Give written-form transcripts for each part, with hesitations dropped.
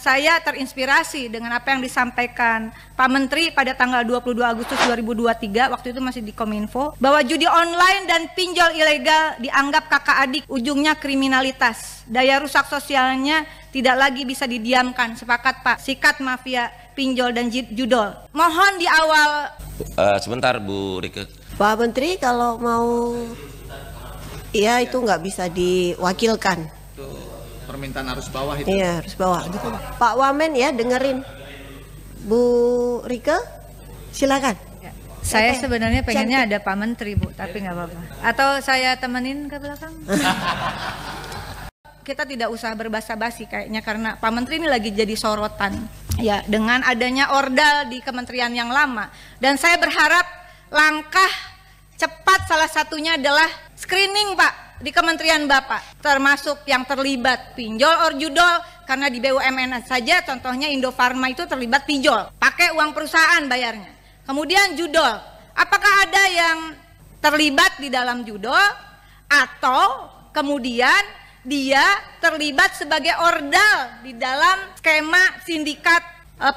saya terinspirasi dengan apa yang disampaikan Pak Menteri pada tanggal 22 Agustus 2023, waktu itu masih di Kominfo, bahwa judi online dan pinjol ilegal dianggap kakak adik, ujungnya kriminalitas. Daya rusak sosialnya tidak lagi bisa didiamkan. Sepakat Pak, sikat mafia pinjol dan judol. Mohon di awal. Sebentar Bu Rike. Pak Menteri kalau mau, ya itu nggak bisa diwakilkan. Permintaan arus bawah itu. Iya, harus bawah gitu. Pak Wamen ya dengerin. Bu Rike, silakan. Saya sebenarnya pengennya ada Pak Menteri Bu, tapi nggak apa-apa. Atau saya temenin ke belakang. Kita tidak usah berbasa-basi kayaknya karena Pak Menteri ini lagi jadi sorotan. Ya, dengan adanya ordal di kementerian yang lama. Dan saya berharap langkah cepat salah satunya adalah screening Pak di kementerian Bapak, termasuk yang terlibat pinjol or judol, karena di BUMN saja contohnya Indofarma itu terlibat pinjol, pakai uang perusahaan bayarnya. Kemudian judol, apakah ada yang terlibat di dalam judol atau kemudian dia terlibat sebagai ordal di dalam skema sindikat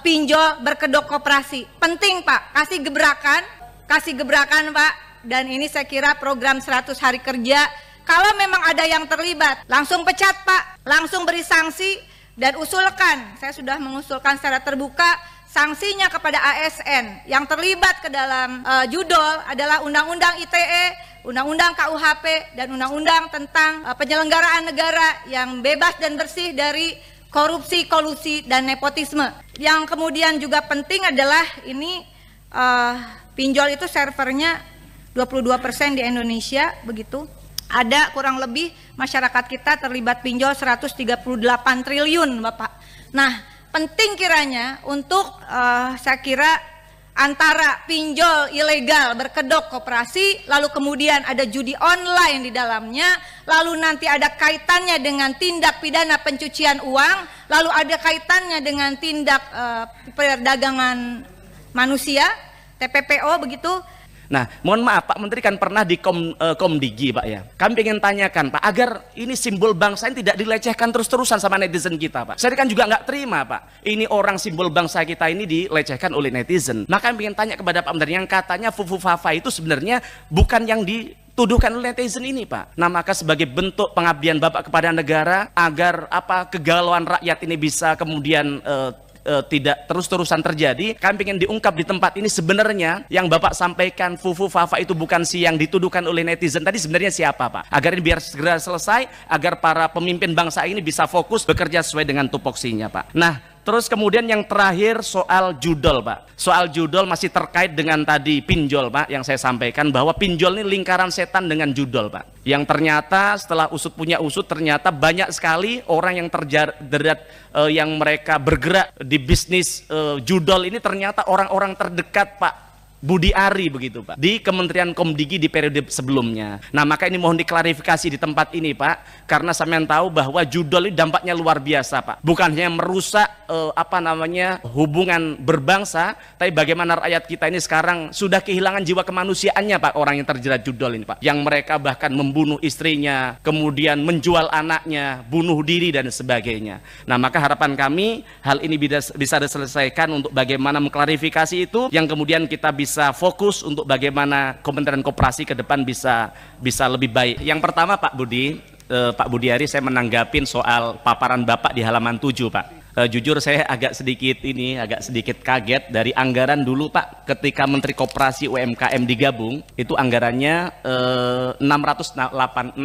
pinjol berkedok koperasi. Penting Pak, kasih gebrakan Pak, dan ini saya kira program 100 hari kerja. Kalau memang ada yang terlibat, langsung pecat Pak, langsung beri sanksi dan usulkan. Saya sudah mengusulkan secara terbuka sanksinya kepada ASN yang terlibat ke dalam judol adalah Undang-Undang ITE, Undang-Undang KUHP, dan Undang-Undang tentang penyelenggaraan negara yang bebas dan bersih dari korupsi, kolusi, dan nepotisme. Yang kemudian juga penting adalah ini pinjol itu servernya 22% di Indonesia, begitu. Ada kurang lebih masyarakat kita terlibat pinjol 138 triliun Bapak. Nah, penting kiranya untuk saya kira antara pinjol ilegal berkedok koperasi, lalu kemudian ada judi online di dalamnya, lalu nanti ada kaitannya dengan tindak pidana pencucian uang, lalu ada kaitannya dengan tindak perdagangan manusia, TPPO begitu. Nah, mohon maaf Pak Menteri kan pernah di Komdigi Pak ya. Kami ingin tanyakan Pak, agar ini simbol bangsa ini tidak dilecehkan terus-terusan sama netizen kita Pak. Saya kan juga nggak terima Pak, ini orang simbol bangsa kita ini dilecehkan oleh netizen. Nah, kami ingin tanya kepada Pak Menteri, yang katanya Fufu Fafa itu sebenarnya bukan yang dituduhkan oleh netizen ini Pak. Nah, maka sebagai bentuk pengabdian Bapak kepada negara, agar kegalauan rakyat ini bisa kemudian tidak terus-terusan terjadi, kami ingin diungkap di tempat ini sebenarnya yang Bapak sampaikan Fufu Fafa itu bukan si yang dituduhkan oleh netizen tadi, sebenarnya siapa Pak? Agar ini biar segera selesai, agar para pemimpin bangsa ini bisa fokus bekerja sesuai dengan tupoksinya Pak. Nah, terus kemudian yang terakhir soal judol Pak. Soal judol masih terkait dengan tadi pinjol Pak, yang saya sampaikan bahwa pinjol ini lingkaran setan dengan judol Pak. Yang ternyata setelah usut punya usut, ternyata banyak sekali orang yang terjerat yang mereka bergerak di bisnis judol ini ternyata orang-orang terdekat Pak Budi Ari begitu Pak, di Kementerian Komdigi di periode sebelumnya. Nah, maka ini mohon diklarifikasi di tempat ini Pak, karena sampean tahu bahwa judol ini dampaknya luar biasa Pak. Bukan hanya merusak hubungan berbangsa, tapi bagaimana rakyat kita ini sekarang sudah kehilangan jiwa kemanusiaannya Pak, orang yang terjerat judol ini Pak. Yang mereka bahkan membunuh istrinya, kemudian menjual anaknya, bunuh diri dan sebagainya. Nah, maka harapan kami hal ini bisa diselesaikan untuk bagaimana mengklarifikasi itu, yang kemudian kita bisa fokus untuk bagaimana Kementerian Koperasi ke depan bisa lebih baik. Yang pertama Pak Budi Ari, saya menanggapin soal paparan Bapak di halaman 7 Pak. Jujur saya agak sedikit kaget dari anggaran dulu Pak, ketika Menteri Koperasi UMKM digabung, itu anggarannya 686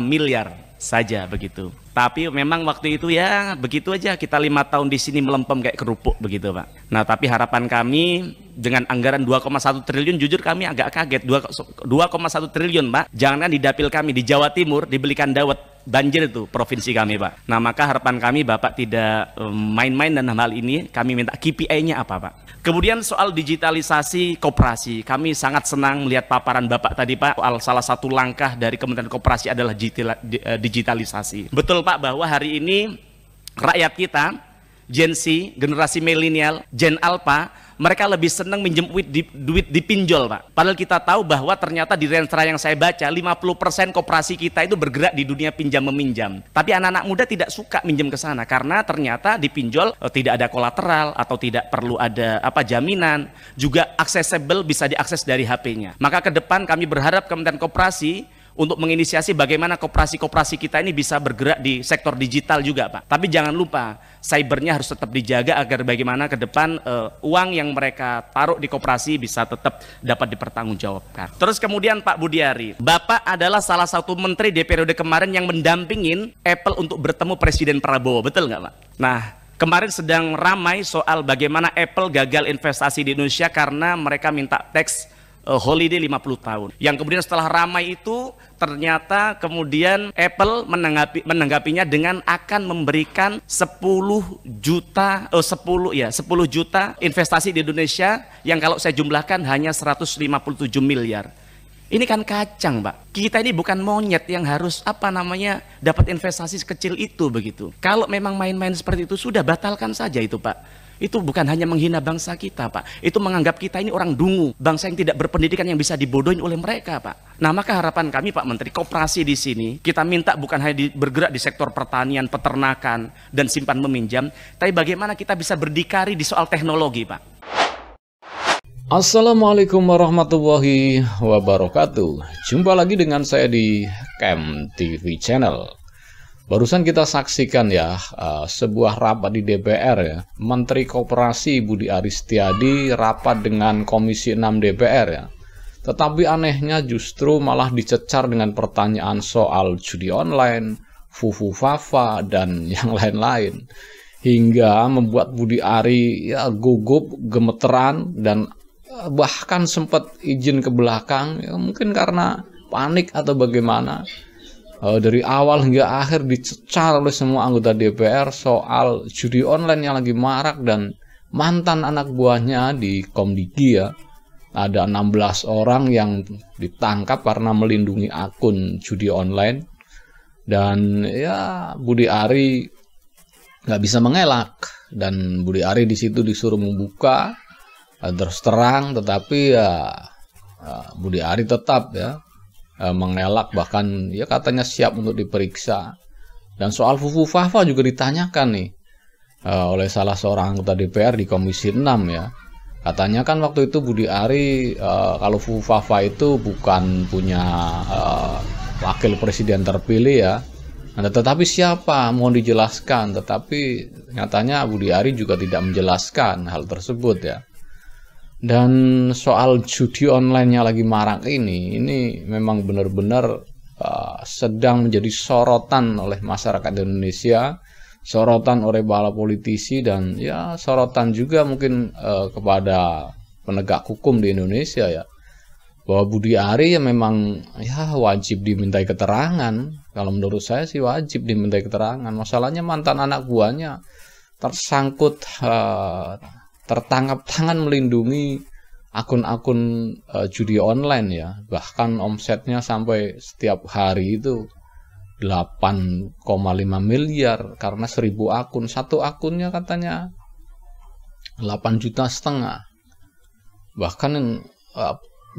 miliar saja begitu. Tapi memang waktu itu ya begitu aja, kita 5 tahun di sini melempem kayak kerupuk begitu Pak. Nah, tapi harapan kami dengan anggaran 2,1 triliun, jujur kami agak kaget. 2,1 triliun Pak, jangan di dapil kami di Jawa Timur dibelikan dawet, banjir itu provinsi kami Pak. Nah, maka harapan kami Bapak tidak main-main dan hal ini, kami minta KPI-nya apa Pak. Kemudian soal digitalisasi koperasi, kami sangat senang melihat paparan Bapak tadi Pak, soal salah satu langkah dari Kementerian Koperasi adalah digitalisasi. Betul Pak, bahwa hari ini rakyat kita, Gen Z, generasi milenial, Gen Alpha, mereka lebih senang minjem duit di pinjol, Pak. Padahal kita tahu bahwa ternyata di Renstra yang saya baca 50% koperasi kita itu bergerak di dunia pinjam meminjam. Tapi anak-anak muda tidak suka minjem ke sana karena ternyata di pinjol tidak ada kolateral atau tidak perlu ada jaminan, juga accessible, bisa diakses dari HP-nya. Maka ke depan kami berharap Kementerian Koperasi untuk menginisiasi bagaimana koperasi-koperasi kita ini bisa bergerak di sektor digital juga, Pak. Tapi jangan lupa, cybernya harus tetap dijaga agar bagaimana ke depan uang yang mereka taruh di koperasi bisa tetap dapat dipertanggungjawabkan. Terus kemudian Pak Budiari, Bapak adalah salah satu menteri di periode kemarin yang mendampingin Apple untuk bertemu Presiden Prabowo, betul nggak, Pak? Nah, kemarin sedang ramai soal bagaimana Apple gagal investasi di Indonesia karena mereka minta tax holiday 50 tahun. Yang kemudian setelah ramai itu ternyata kemudian Apple menanggapinya dengan akan memberikan 10 juta investasi di Indonesia yang kalau saya jumlahkan hanya 157 miliar. Ini kan kacang, Pak. Kita ini bukan monyet yang harus dapat investasi sekecil itu begitu. Kalau memang main-main seperti itu sudah batalkan saja itu, Pak. Itu bukan hanya menghina bangsa kita, Pak. Itu menganggap kita ini orang dungu, bangsa yang tidak berpendidikan yang bisa dibodohin oleh mereka, Pak. Nah, maka harapan kami, Pak Menteri, koperasi di sini kita minta bukan hanya bergerak di sektor pertanian, peternakan, dan simpan meminjam, tapi bagaimana kita bisa berdikari di soal teknologi, Pak. Assalamualaikum warahmatullahi wabarakatuh. Jumpa lagi dengan saya di Kem TV Channel. Barusan kita saksikan ya sebuah rapat di DPR ya. Menteri Koperasi Budi Aris Setiadi rapat dengan Komisi 6 DPR ya. Tetapi anehnya justru malah dicecar dengan pertanyaan soal judi online, Fufu Fafa, dan yang lain-lain. Hingga membuat Budi Ari ya gugup, gemeteran, dan bahkan sempat izin ke belakang. Ya, mungkin karena panik atau bagaimana. Dari awal hingga akhir dicecar oleh semua anggota DPR soal judi online yang lagi marak dan mantan anak buahnya di Komdigi ya. Ada 16 orang yang ditangkap karena melindungi akun judi online. Dan ya Budi Ari nggak bisa mengelak. Dan Budi Ari di situ disuruh membuka terus terang, tetapi ya Budi Ari tetap ya mengelak, bahkan ya katanya siap untuk diperiksa. Dan soal Fufu Fafa juga ditanyakan nih oleh salah seorang anggota DPR di Komisi 6 ya. Katanya kan waktu itu Budi Ari kalau Fufu Fafa itu bukan punya wakil presiden terpilih ya. Nah, tetapi siapa? Mohon dijelaskan. Tetapi nyatanya Budi Ari juga tidak menjelaskan hal tersebut ya. Dan soal judi online-nya lagi marak ini memang benar-benar sedang menjadi sorotan oleh masyarakat Indonesia, sorotan oleh para politisi, dan ya sorotan juga mungkin kepada penegak hukum di Indonesia ya. Bahwa Budi Ari ya memang ya wajib dimintai keterangan. Kalau menurut saya sih wajib dimintai keterangan. Masalahnya mantan anak buahnya tersangkut tertangkap tangan melindungi akun-akun judi online ya. Bahkan omsetnya sampai setiap hari itu 8,5 miliar karena 1000 akun. Satu akunnya katanya 8,5 juta. Bahkan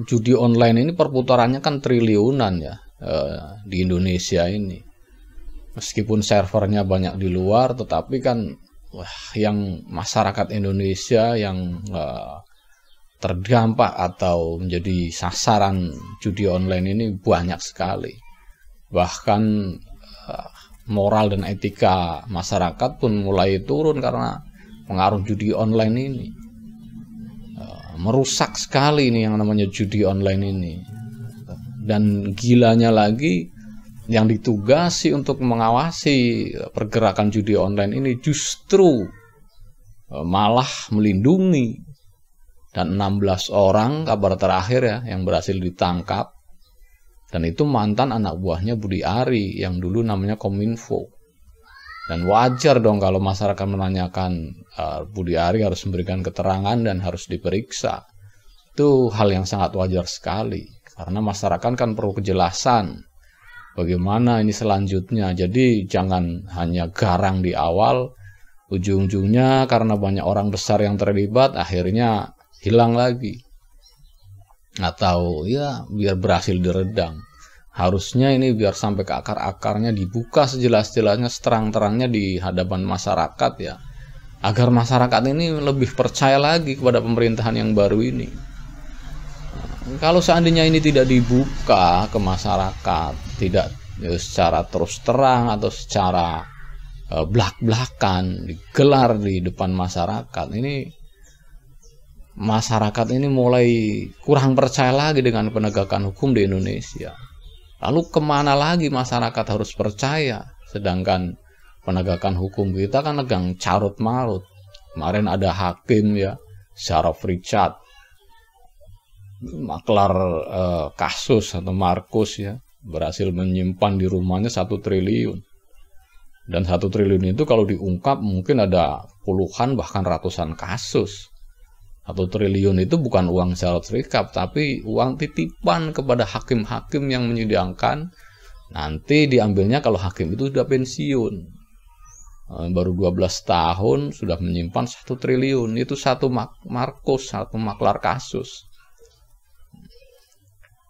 judi online ini perputarannya kan triliunan ya di Indonesia ini. Meskipun servernya banyak di luar, tetapi kan yang masyarakat Indonesia yang terdampak atau menjadi sasaran judi online ini banyak sekali. Bahkan moral dan etika masyarakat pun mulai turun karena pengaruh judi online ini. Merusak sekali ini yang namanya judi online ini. Dan gilanya lagi, yang ditugasi untuk mengawasi pergerakan judi online ini justru malah melindungi. Dan 16 orang kabar terakhir ya yang berhasil ditangkap, dan itu mantan anak buahnya Budi Ari yang dulu namanya Kominfo. Dan wajar dong kalau masyarakat menanyakan Budi Ari harus memberikan keterangan dan harus diperiksa. Itu hal yang sangat wajar sekali karena masyarakat kan perlu kejelasan bagaimana ini selanjutnya. Jadi jangan hanya garang di awal, Ujung-ujungnya karena banyak orang besar yang terlibat, akhirnya hilang lagi. Atau ya biar berhasil diredam. Harusnya ini biar sampai ke akar-akarnya, dibuka sejelas-jelasnya, seterang-terangnya di hadapan masyarakat ya. Agar masyarakat ini lebih percaya lagi kepada pemerintahan yang baru ini. Kalau seandainya ini tidak dibuka ke masyarakat, tidak secara terus terang atau secara belak-belakan digelar di depan masyarakat, ini masyarakat ini mulai kurang percaya lagi dengan penegakan hukum di Indonesia. Lalu kemana lagi masyarakat harus percaya? Sedangkan penegakan hukum kita kan negang carut marut. Kemarin ada hakim ya, Syaraf Richard, maklar kasus atau Markus ya, berhasil menyimpan di rumahnya 1 triliun. Dan 1 triliun itu kalau diungkap mungkin ada puluhan bahkan ratusan kasus. 1 triliun itu bukan uang Syaraf Richard, tapi uang titipan kepada hakim-hakim yang menyidangkan. Nanti diambilnya kalau hakim itu sudah pensiun. Baru 12 tahun sudah menyimpan 1 triliun. Itu 1 Markus, 1 maklar kasus.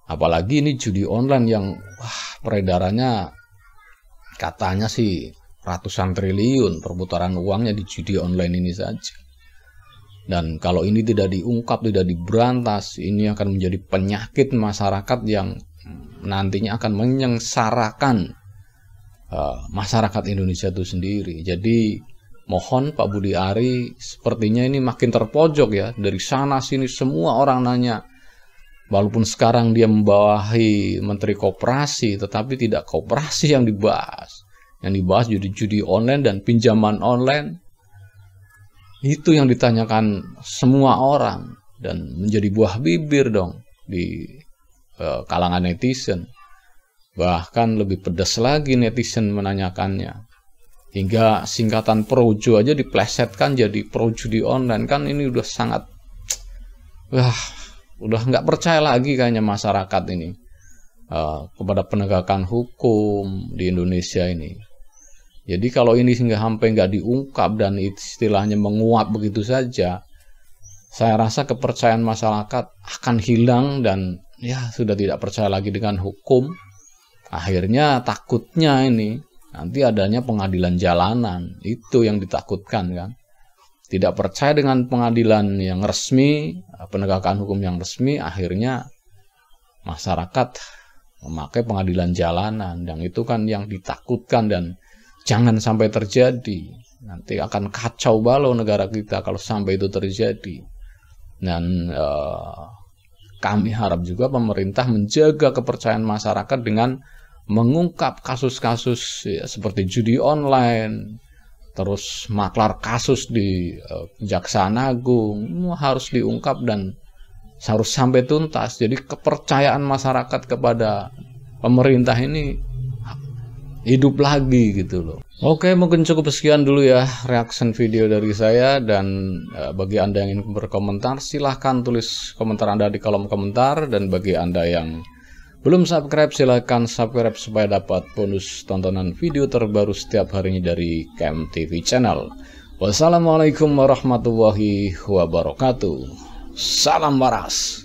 Apalagi ini judi online yang peredarannya katanya sih ratusan triliun perputaran uangnya di judi online ini saja. Dan kalau ini tidak diungkap, tidak diberantas, ini akan menjadi penyakit masyarakat yang nantinya akan menyengsarakan masyarakat Indonesia itu sendiri. Jadi mohon Pak Budi Ari, sepertinya ini makin terpojok ya. Dari sana sini semua orang nanya. Walaupun sekarang dia membawahi Menteri Koperasi, tetapi tidak koperasi yang dibahas. Yang dibahas judi-judi online dan pinjaman online. Itu yang ditanyakan semua orang. Dan menjadi buah bibir dong di kalangan netizen. Bahkan lebih pedas lagi netizen menanyakannya. Hingga singkatan projo aja diplesetkan jadi pro judi online. Kan ini udah sangat... udah nggak percaya lagi kayaknya masyarakat ini kepada penegakan hukum di Indonesia ini. Jadi kalau ini sehingga sampai nggak diungkap dan istilahnya menguap begitu saja, saya rasa kepercayaan masyarakat akan hilang dan ya sudah tidak percaya lagi dengan hukum. Akhirnya takutnya ini nanti adanya pengadilan jalanan, itu yang ditakutkan kan. Tidak percaya dengan pengadilan yang resmi, penegakan hukum yang resmi, akhirnya masyarakat memakai pengadilan jalanan. Yang itu kan yang ditakutkan dan jangan sampai terjadi. Nanti akan kacau balau negara kita kalau sampai itu terjadi. Dan kami harap juga pemerintah menjaga kepercayaan masyarakat dengan mengungkap kasus-kasus ya, seperti judi online, terus maklar kasus di Kejaksaan Agung, harus diungkap dan harus sampai tuntas. Jadi kepercayaan masyarakat kepada pemerintah ini hidup lagi gitu loh. Oke, mungkin cukup sekian dulu ya reaction video dari saya. Dan bagi Anda yang ingin berkomentar, silahkan tulis komentar Anda di kolom komentar. Dan bagi Anda yang belum subscribe, silahkan subscribe supaya dapat bonus tontonan video terbaru setiap harinya dari Kem TV Channel. Wassalamualaikum warahmatullahi wabarakatuh. Salam waras.